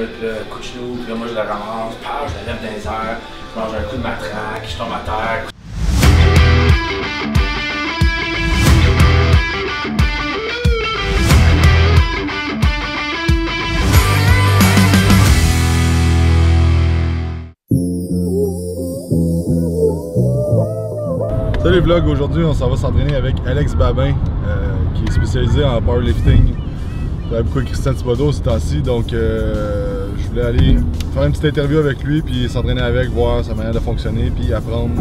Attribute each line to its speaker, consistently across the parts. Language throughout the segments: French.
Speaker 1: le coup de genou, puis là, moi, je le ramasse, je le lève dans les airs, je mange un coup de matraque, je tombe à terre.
Speaker 2: Salut vlog, aujourd'hui on s'en va s'entraîner avec Alex Babin qui est spécialisé en powerlifting. J'avais beaucoup avec Christian Thibodeau ces temps-ci, donc je voulais aller faire une petite interview avec lui puis s'entraîner avec, voir sa manière de fonctionner puis apprendre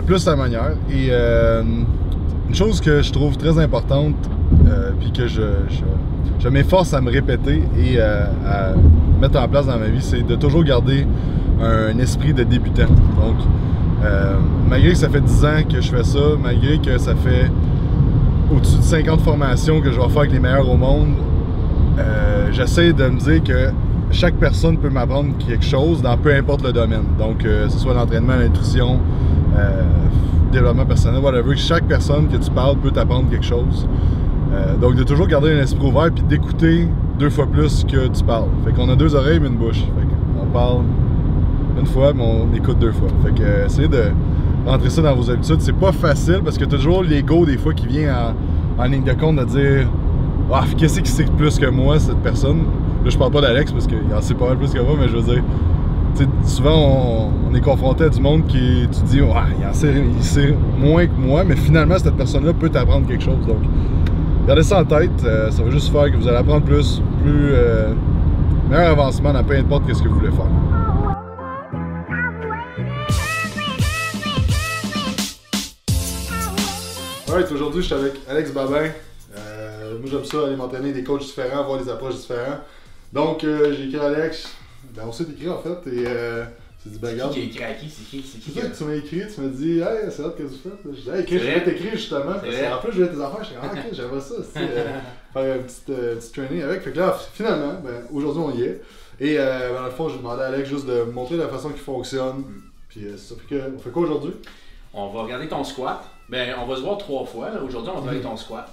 Speaker 2: plus sa manière. Et une chose que je trouve très importante puis que je m'efforce à me répéter et à mettre en place dans ma vie, c'est de toujours garder un esprit de débutant. Donc malgré que ça fait 10 ans que je fais ça, malgré que ça fait au-dessus de 50 formations que je vais faire avec les meilleurs au monde, j'essaie de me dire que chaque personne peut m'apprendre quelque chose dans peu importe le domaine. Donc que ce soit l'entraînement, la nutrition, développement personnel, whatever, chaque personne que tu parles peut t'apprendre quelque chose. Donc de toujours garder un esprit ouvert puis d'écouter 2 fois plus que tu parles. Fait qu'on a 2 oreilles mais une bouche. Fait qu'on parle une fois, mais on écoute 2 fois. Fait que essayez de rentrer ça dans vos habitudes. C'est pas facile parce que t'as toujours l'ego des fois qui vient en ligne de compte de dire ah, qu'est-ce qui sait plus que moi cette personne. Là je parle pas d'Alex parce qu'il en sait pas mal plus que moi, mais je veux dire, souvent on est confronté à du monde qui tu dis ah, il sait moins que moi, mais finalement cette personne-là peut t'apprendre quelque chose. Donc gardez ça en tête, ça va juste faire que vous allez apprendre plus meilleur avancement dans peu importe ce que vous voulez faire. Alright, aujourd'hui je suis avec Alex Babin. Moi j'aime ça aller m'entraîner des coachs différents, voir des approches différentes. Donc j'ai écrit à Alex, ben on s'est écrit en fait et c'est dit ben regarde.
Speaker 1: Qui a écrit à qui? C'est qui?
Speaker 2: C'est ça que tu m'as écrit, tu m'as dit hey c'est hâte que tu fais. Je dis hey je vais t'écrire justement parce qu'en plus je vais tes affaires, je suis ah ok j'aimerais ça, faire un petit training avec. Fait que là finalement, ben aujourd'hui on y est. Et ben, dans le fond j'ai demandé à Alex juste de me montrer la façon qu'il fonctionne. Puis ça fait que, on fait quoi aujourd'hui?
Speaker 1: On va regarder ton squat. Ben, on va se voir 3 fois. Aujourd'hui, on va regarder ton squat.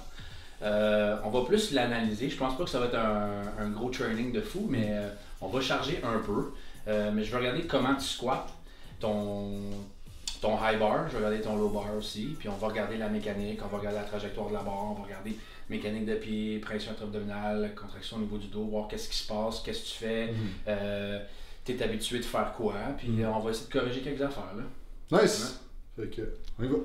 Speaker 1: On va plus l'analyser. Je pense pas que ça va être un gros training de fou, mais on va charger un peu. Mais je vais regarder comment tu squats, ton high bar, je vais regarder ton low bar aussi. Puis on va regarder la mécanique, on va regarder la trajectoire de la barre, on va regarder mécanique de pied, pression intra-abdominale, contraction au niveau du dos, voir qu'est-ce qui se passe, qu'est-ce que tu fais. Tu es habitué de faire quoi. Puis on va essayer de corriger quelques affaires. Là.
Speaker 2: Nice! Fait que, on y va.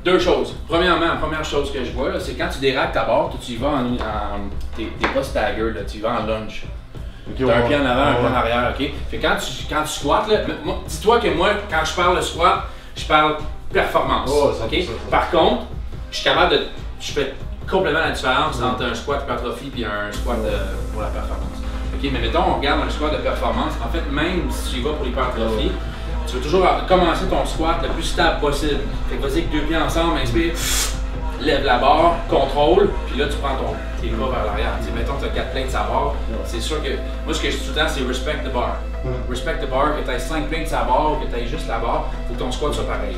Speaker 1: Deux choses. Premièrement, la première chose que je vois, c'est quand tu déraques ta barre, tu y vas t'es pas stagger, là, tu y vas en lunge. Okay, t'as un pied en avant, un pied en arrière, ok? Fait quand tu squattes, dis-toi que moi, quand je parle de squat, je parle performance. Ok? Par contre, je fais complètement la différence entre un squat hypertrophie et un squat pour la performance. Ok? Mais mettons, on regarde un squat de performance. En fait, même si tu y vas pour l'hypertrophie, tu veux toujours commencer ton squat le plus stable possible. Fait que vas-y avec 2 pieds ensemble, inspire, lève la barre, contrôle, puis là tu prends tes bras vers l'arrière. Mettons que tu as 4 plates sa barre, c'est sûr que, moi ce que je dis tout le temps c'est respect the bar. Respect the bar, que tu aies 5 plates sa barre ou que tu aies juste la barre, il faut que ton squat soit pareil.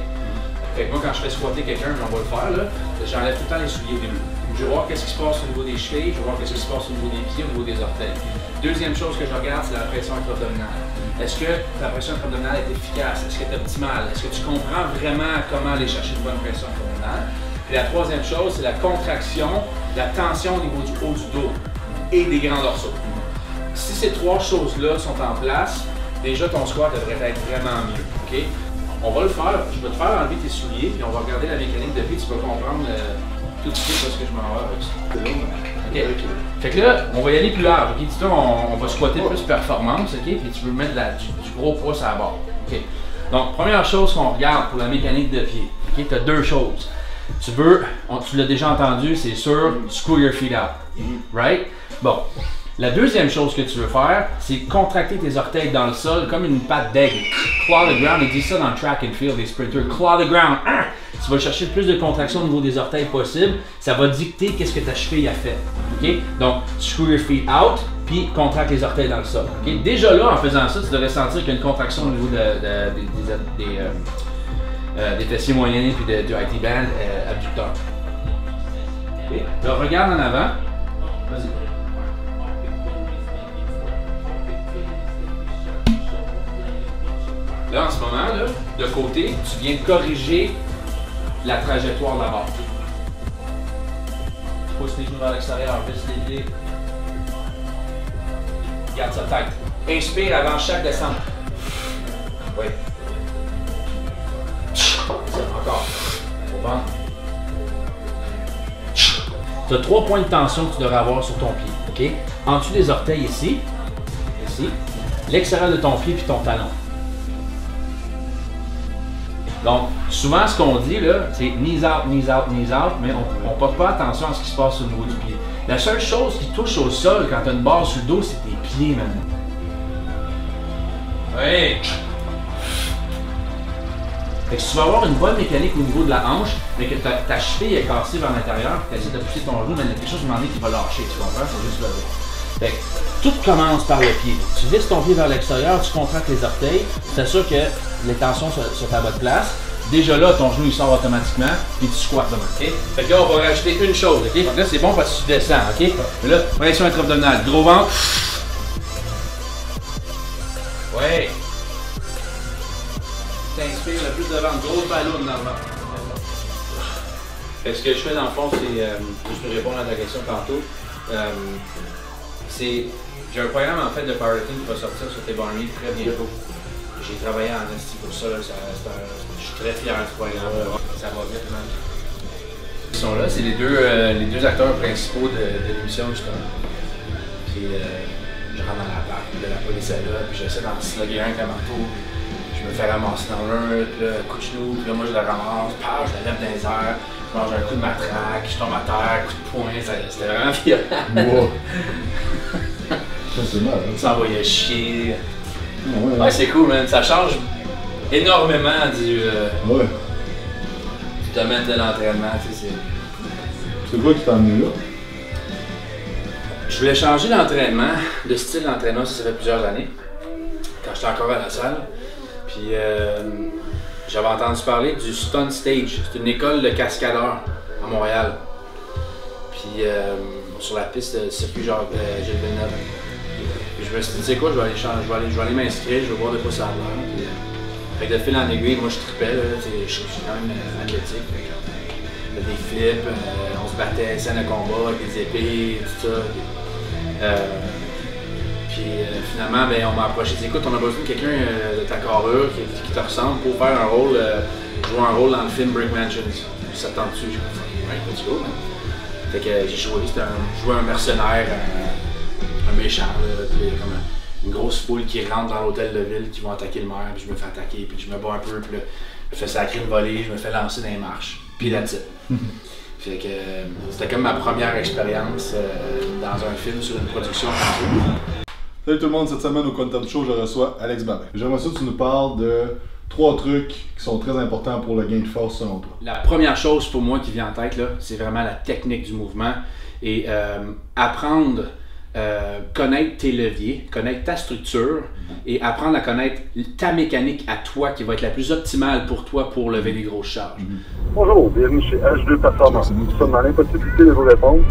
Speaker 1: Fait que moi quand je fais squatter quelqu'un, on va le faire, j'enlève tout le temps les souliers au début. Je vais voir qu'est-ce qui se passe au niveau des chevilles, je vais voir qu'est-ce qui se passe au niveau des pieds, au niveau des orteils. Deuxième chose que je regarde, c'est la pression intra-abdominale. Est-ce que ta pression intra-abdominale est efficace? Est-ce qu'elle est optimale? Est-ce que tu comprends vraiment comment aller chercher une bonne pression intra-abdominale? Puis la troisième chose, c'est la contraction, la tension au niveau du haut du dos et des grands dorsaux. Si ces 3 choses-là sont en place, déjà ton squat devrait être vraiment mieux. Okay? On va le faire, je vais te faire enlever tes souliers, puis on va regarder la mécanique de pied, tu peux comprendre tout de suite ce que je m'en vais avec ça. Okay. Fait que là, on va y aller plus large. Okay? Dis-toi, on va squatter plus performance, okay? Puis tu veux mettre du gros poids sur la barre. Okay. Donc, première chose qu'on regarde pour la mécanique de pied, Okay? Tu as deux choses. Tu l'as déjà entendu, c'est sûr, screw your feet out. Right? Bon. La deuxième chose que tu veux faire, c'est contracter tes orteils dans le sol comme une patte d'aigle. Claw the ground, ils disent ça dans le track and field, les sprinters. Claw the ground. Tu vas chercher le plus de contraction au niveau des orteils possible. Ça va dicter qu'est-ce que ta cheville a fait. Okay? Donc, screw your feet out, puis contracte les orteils dans le sol. Okay? Déjà là, en faisant ça, tu devrais sentir qu'il y a une contraction au niveau des fessiers moyens puis du IT band abducteur. Okay? Là, regarde en avant. Vas-y. Là, en ce moment, là, de côté, tu viens corriger la trajectoire de la barre. Pousse les genoux vers l'extérieur, visse les pieds. Garde ça tête. Inspire avant chaque descente. Oui. Encore. Au ventre. Tu as 3 points de tension que tu devrais avoir sur ton pied. OK? En dessous des orteils ici. Ici. L'extérieur de ton pied puis ton talon. Donc, souvent, ce qu'on dit, là, c'est knees out, knees out, knees out, mais on ne porte pas attention à ce qui se passe au niveau du pied. La seule chose qui touche au sol quand tu as une barre sur le dos, c'est tes pieds, man. Oui. Fait que si tu vas avoir une bonne mécanique au niveau de la hanche, mais que ta cheville est cassée vers l'intérieur, tu essaies de pousser ton genou, mais il y a quelque chose de demandé qui va lâcher, tu comprends? C'est juste là. Fait que tout commence par le pied. Tu visses ton pied vers l'extérieur, tu contractes les orteils, tu t'assures que les tensions sont à votre place. Déjà là, ton genou il sort automatiquement, puis tu squats demain. Okay? Fait que là, on va rajouter une chose. Okay? Donc là, c'est bon parce que tu descends. Okay? Mais là, pression intra-abdominale. Gros ventre. Ouais. T'inspires le plus de ventre. Grosse ballonne dans le ventre. Fait que ce que je fais dans le fond, c'est juste pour répondre à ta question tantôt. J'ai un programme en fait de powerlifting qui va sortir sur T-Barney très bientôt. J'ai travaillé en esti pour ça, je suis très fier de ce programme. Ça va vite, man. Ils sont là, c'est les deux acteurs principaux de l'émission, justement. Puis je rentre dans la barque, de la police est là, puis j'essaie d'en slugger un avec un marteau. Je me fais ramasser dans l'un, puis là, coup de genou, puis là, moi je le ramasse, je la lève dans les airs, je mange un coup de matraque, je tombe à terre, coup de poing, c'était vraiment violent. Wow.
Speaker 2: C'est mal, hein?
Speaker 1: Ça envoyait chier. Ouais, c'est cool, man. Ça change énormément du domaine de l'entraînement.
Speaker 2: C'est quoi qui t'a amené là?
Speaker 1: Je voulais changer d'entraînement, de style d'entraînement, ça fait plusieurs années, quand j'étais encore à la salle. Puis j'avais entendu parler du Stunt Stage. C'est une école de cascadeurs à Montréal. Puis sur la piste de circuit Gilles Villeneuve. Puis je me suis dit, tu sais quoi, je vais aller m'inscrire, je vais voir de quoi ça a l'air. Fait que de fil en aiguille, moi je tripais, je suis quand même athlétique. Fait que, des flips, on se battait, scène de combat avec des épées, tout ça. Puis finalement, ben, on m'a approché, écoute, on a besoin de quelqu'un de ta carrure qui te ressemble pour faire un rôle, jouer un rôle dans le film Brick Mansions. Ça te tente dessus, j'ai dit, ouais, let's go, man. Fait que j'ai joué, je jouais un mercenaire, un méchant, là, puis comme une grosse foule qui rentre dans l'hôtel de ville, qui vont attaquer le maire, puis je me fais attaquer, puis je me bats un peu, puis là, je me fais sacrer une volée, je me fais lancer dans les marches, puis là dessus. Fait que c'était comme ma première expérience dans un film sur une production.
Speaker 2: Salut tout le monde, cette semaine au Content Show, je reçois Alex Babin. J'aimerais ça que tu nous parles de 3 trucs qui sont très importants pour le gain de force selon toi.
Speaker 1: La première chose pour moi qui vient en tête, c'est vraiment la technique du mouvement et apprendre, connaître tes leviers, connaître ta structure et apprendre à connaître ta mécanique à toi qui va être la plus optimale pour toi pour lever les grosses charges.
Speaker 3: Bonjour, bienvenue chez H2 Performance. Nous sommes dans l'impossibilité de vous répondre.